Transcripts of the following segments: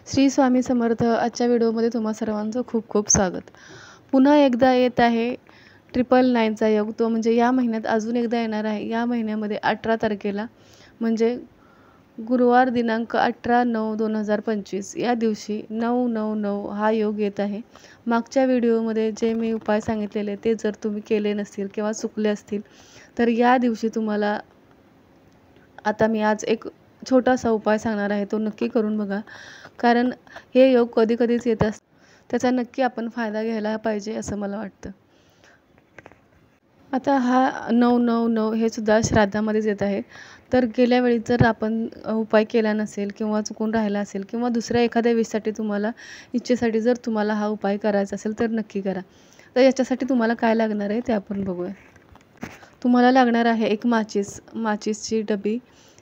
श्री स्वामी समर्थ. आजच्या व्हिडिओमध्ये तुम्हा सर्वांचं खूप खूप स्वागत. पुन्हा एकदा येत आहे 999चा योग. तो म्हणजे या महिन्यात अजून एकदा येणार आहे. या महिन्यामध्ये 18 तारखेला म्हणजे गुरुवार दिनांक 18/9/2025 या दिवशी 999 हा योग येत आहे. मागच्या व्हिडिओमध्ये जे मी उपाय सांगितलेले ते जर तुम्ही केले नसतील किंवा चुकले असतील तर या दिवशी तुम्हाला आता मी आज एक छोटासा उपाय सांगणार आहे, तो नक्की करून बघा. कारण हे योग कधी-कधीच येत असतात. त्याचा नक्की आपण फायदा घ्यायला पाहिजे असं मला वाटतं. आता हा 999 हे सुद्धा श्राद्धामध्येच येत आहे. तर गेल्या वेळी जर आपण उपाय केला नसेल किंवा चुकून राहिला असेल किंवा दुसऱ्या एखाद्या विषयासाठी तुम्हाला इच्छेसाठी जर तुम्हाला हा उपाय करायचा असेल तर नक्की करा. तर याच्यासाठी तुम्हाला काय लागणार आहे ते आपण बघूया. तुम्हाला लागणार आहे एक माचीसची डबी.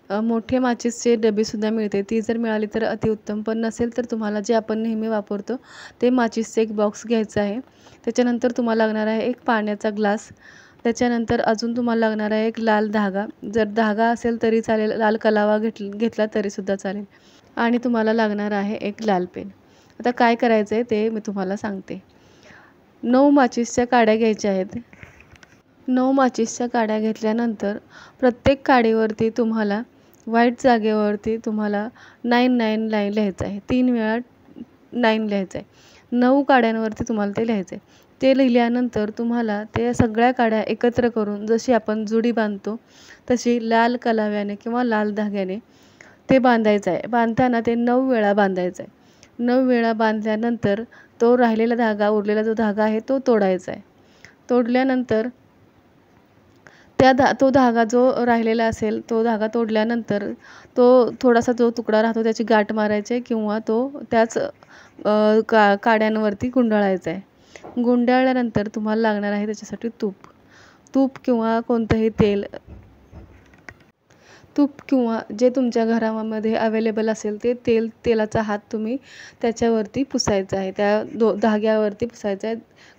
मोठे माचीसचे डबीसुद्धा मिळते, ती जर मिळाली तर अतिउत्तम. पण नसेल तर तुम्हाला जे आपण नेहमी वापरतो ते माचीसचे एक बॉक्स घ्यायचं आहे. त्याच्यानंतर तुम्हाला लागणार आहे एक पाण्याचा ग्लास. त्याच्यानंतर अजून तुम्हाला लागणार आहे एक लाल धागा. जर धागा असेल तरी चालेल, लाल कलावा घेतला तरीसुद्धा चालेल. आणि तुम्हाला लागणार आहे एक लाल पेन. आता काय करायचं आहे ते मी तुम्हाला सांगते. 9 माचीसच्या काड्या घ्यायच्या आहेत. 9 माचीसच्या काड्या घेतल्यानंतर प्रत्येक काडीवरती तुम्हाला व्हाईट जागेवरती तुम्हाला 999 लिहायचं आहे. 3 वेळा 9 लिहायचं आहे. 9 काड्यांवरती तुम्हाला ते लिहायचं आहे. ते लिहिल्यानंतर तुम्हाला ते सगळ्या काड्या एकत्र करून जशी आपण जुडी बांधतो तशी लाल कलाव्याने किंवा लाल धाग्याने ते बांधायचं आहे. बांधताना ते 9 वेळा बांधायचं आहे. 9 वेळा बांधल्यानंतर तो राहिलेला धागा, उरलेला जो धागा आहे तो तोडायचा आहे. तोडल्यानंतर तो धागा जो राहिलेला असेल तो धागा तोडल्यानंतर तो थोडासा जो तुकडा राहतो त्याची गाठ मारायची आहे किंवा तो त्याच काड्यांवरती गुंडाळायचा आहे. गुंडाळल्यानंतर तुम्हाला लागणार आहे त्याच्यासाठी तूप किंवा कोणतंही तूप किंवा जे तुमच्या घरामध्ये अवेलेबल असेल ते तेलाचा हात तुम्ही त्याच्यावरती पुसायचा आहे. त्या धाग्यावरती पुसायचा आहे.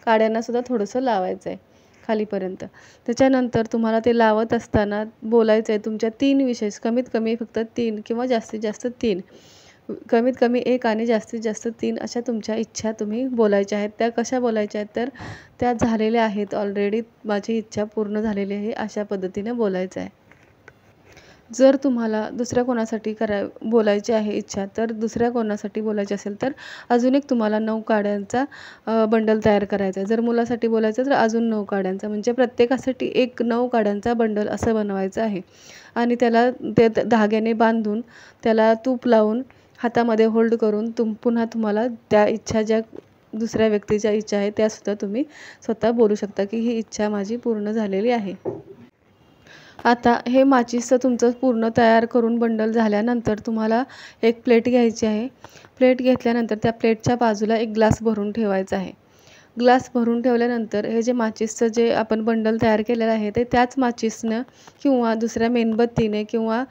काड्यांनासुद्धा थोडंसं लावायचं आहे खालीपर्यंत. त्याच्यानंतर तुम्हाला ते लावत असताना बोलायचं आहे तुमच्या 3 विषय, कमीत कमी फक्त 3 किंवा जास्तीत जास्त 3, कमीत कमी 1 आणि जास्तीत जास्त 3 अशा तुमच्या इच्छा तुम्ही बोलायच्या आहेत. त्या कशा बोलायच्या आहेत तर त्या झालेल्या आहेत, ऑलरेडी माझी इच्छा पूर्ण झालेली आहे अशा पद्धतीने बोलायचं आहे. जर तुम्हाला दुसऱ्या कोणासाठी बोलायची आहे इच्छा, तर दुसऱ्या कोणासाठी बोलायची असेल तर अजून एक तुम्हाला 9 काड्यांचा बंडल तयार करायचा आहे. जर मुलासाठी बोलायचं तर अजून 9 काड्यांचा, म्हणजे प्रत्येकासाठी एक 9 काड्यांचा बंडल असं बनवायचं आहे. आणि त्याला ते धाग्याने बांधून त्याला तूप लावून हातामध्ये होल्ड करून पुन्हा तुम्हाला त्या इच्छा, ज्या दुसऱ्या व्यक्तीच्या इच्छा आहे त्यासुद्धा तुम्ही स्वतः बोलू शकता की ही इच्छा माझी पूर्ण झालेली आहे. आता हे माचीसचं तुमचं पूर्ण तयार करून बंडल झाल्यानंतर तुम्हाला एक प्लेट घ्यायची आहे. प्लेट घेतल्यानंतर त्या प्लेटच्या बाजूला एक ग्लास भरून ठेवायचा आहे. ग्लास भरून ठेवल्यानंतर हे जे माचीसचं जे आपण बंडल तयार केलेलं आहे ते त्याच माचीसनं किंवा दुसऱ्या मेणबत्तीने किंवा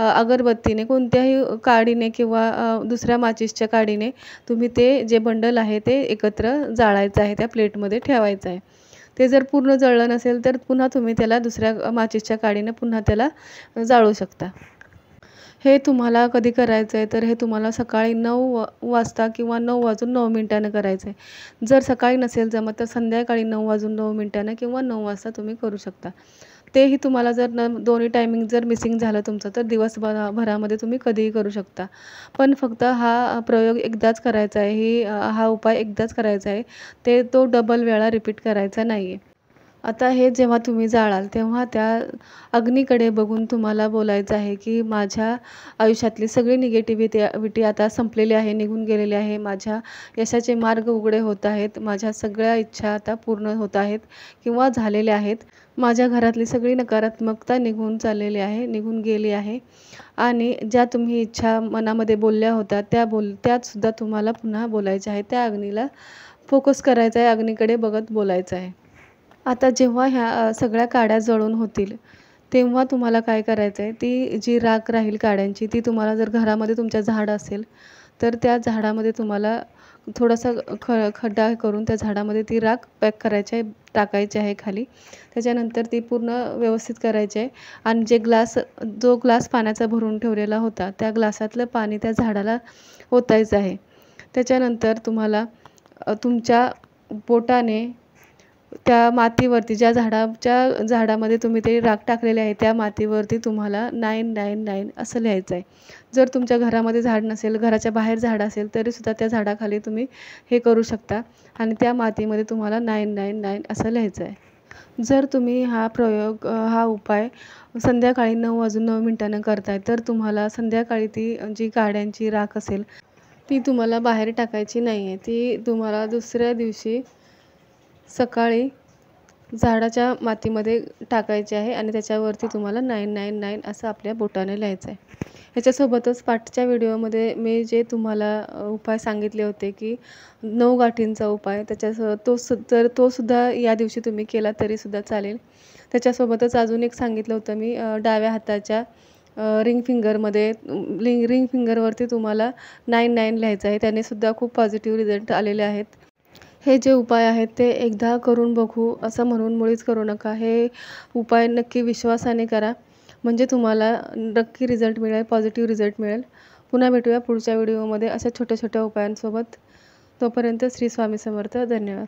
अगरबत्तीने, कोणत्याही काडीने किंवा दुसऱ्या माचीसच्या काडीने तुम्ही ते जे बंडल आहे ते एकत्र जाळायचं आहे, त्या प्लेटमध्ये ठेवायचं आहे. ते जर पूर्ण जळलं नसेल तर पुन्हा तुम्ही त्याला दुसऱ्या माचीसच्या काडीने पुन्हा त्याला जाळू शकता. हे तुम्हाला कधी करायचं आहे तर हे तुम्हाला सकाळी 9 वाजता किंवा 9:09 करायचं आहे. जर सकाळी नसेल जमत तर संध्याकाळी 9:09 किंवा 9 वाजता तुम्ही करू शकता. तेही तुम्हाला जर दोन्ही टायमिंग जर मिसिंग झालं तुमचं तर दिवसभरामध्ये तुम्ही कधीही करू शकता. पण फक्त हा प्रयोग एकदाच करायचा आहे, हा उपाय एकदाच करायचा आहे. तो डबल वेळा रिपीट करायचा नाही आहे. आता हे जेव्हा तुम्ही जाळाल तेव्हा त्या अग्नीकडे बघून तुम्हाला बोलायचं आहे की माझ्या आयुष्यातली सगळी निगेटिव्हिटी आता संपलेली आहे, निघून गेलेली आहे. माझ्या यशाचे मार्ग उघडे होत आहेत. माझ्या सगळ्या इच्छा आता पूर्ण होत आहेत किंवा झालेल्या आहेत. माझ्या घरातली सगळी नकारात्मकता निघून गेली आहे. आणि ज्या तुम्ही इच्छा मनामध्ये बोलल्या होत्या त्यातसुद्धा तुम्हाला पुन्हा बोलायच्या आहेत. त्या अग्नीला फोकस करायचा आहे, अग्नीकडे बघत बोलायचं आहे. आता जेव्हा ह्या सगळ्या काड्या जळून होतील तेव्हा तुम्हाला काय करायचं आहे, ती जी राख राहील काड्यांची ती तुम्हाला, जर घरामध्ये तुमच्या झाड असेल तर त्या झाडामध्ये तुम्हाला थोडासा खड्डा करून त्या झाडामध्ये ती राख पॅक करायची आहे, टाकायची आहे खाली. त्याच्यानंतर ती पूर्ण व्यवस्थित करायची आहे आणि जो ग्लास पाण्याचा भरून ठेवलेला होता, त्या ग्लासातलं पाणी त्या झाडाला ओतायचं आहे. त्याच्यानंतर तुम्हाला तुमच्या बोटाने त्या मातीवरती, ज्या झाडामध्ये तुम्ही ते राख टाकलेली आहे, त्या मातीवरती तुम्हाला 999 असं लिहायचं आहे. जर तुमच्या घरामध्ये झाड नसेल, घराच्या बाहेर झाड असेल, तरीसुद्धा त्या झाडाखाली तुम्ही हे करू शकता आणि त्या मातीमध्ये तुम्हाला 999 असं लिहायचं आहे. जर तुम्ही हा उपाय संध्याकाळी 9:09 करताय, तर तुम्हाला संध्याकाळी ती जी काड्यांची राख असेल, ती तुम्हाला बाहेर टाकायची नाही आहे. ती तुम्हाला दुसऱ्या दिवशी सकाळी झाडाच्या मातीमध्ये टाकायची आहे आणि त्याच्यावरती तुम्हाला 999 असं आपल्या बोटाने लिहायचं आहे. ह्याच्यासोबतच पाठच्या व्हिडिओमध्ये मी जे तुम्हाला उपाय सांगितले होते की 9 गाठींचा उपाय, जर तो सुद्धा या दिवशी तुम्ही केला तरीसुद्धा चालेल. त्याच्यासोबतच अजून एक सांगितलं होतं मी, डाव्या हाताच्या रिंग फिंगरवरती तुम्हाला 99 लिहायचं आहे. त्यानेसुद्धा खूप पॉझिटिव्ह रिझल्ट आलेले आहेत. हे जे उपाय आहेत ते एकदा करून बघू असं म्हणून मुळीच करू नका. हे उपाय नक्की विश्वासाने करा, म्हणजे तुम्हाला नक्की रिझल्ट मिळेल, पॉझिटिव्ह रिझल्ट मिळेल. पुन्हा भेटूया पुढच्या व्हिडिओमध्ये अशा छोट्या छोट्या उपायांसोबत. तोपर्यंत श्री स्वामी समर्थ. धन्यवाद.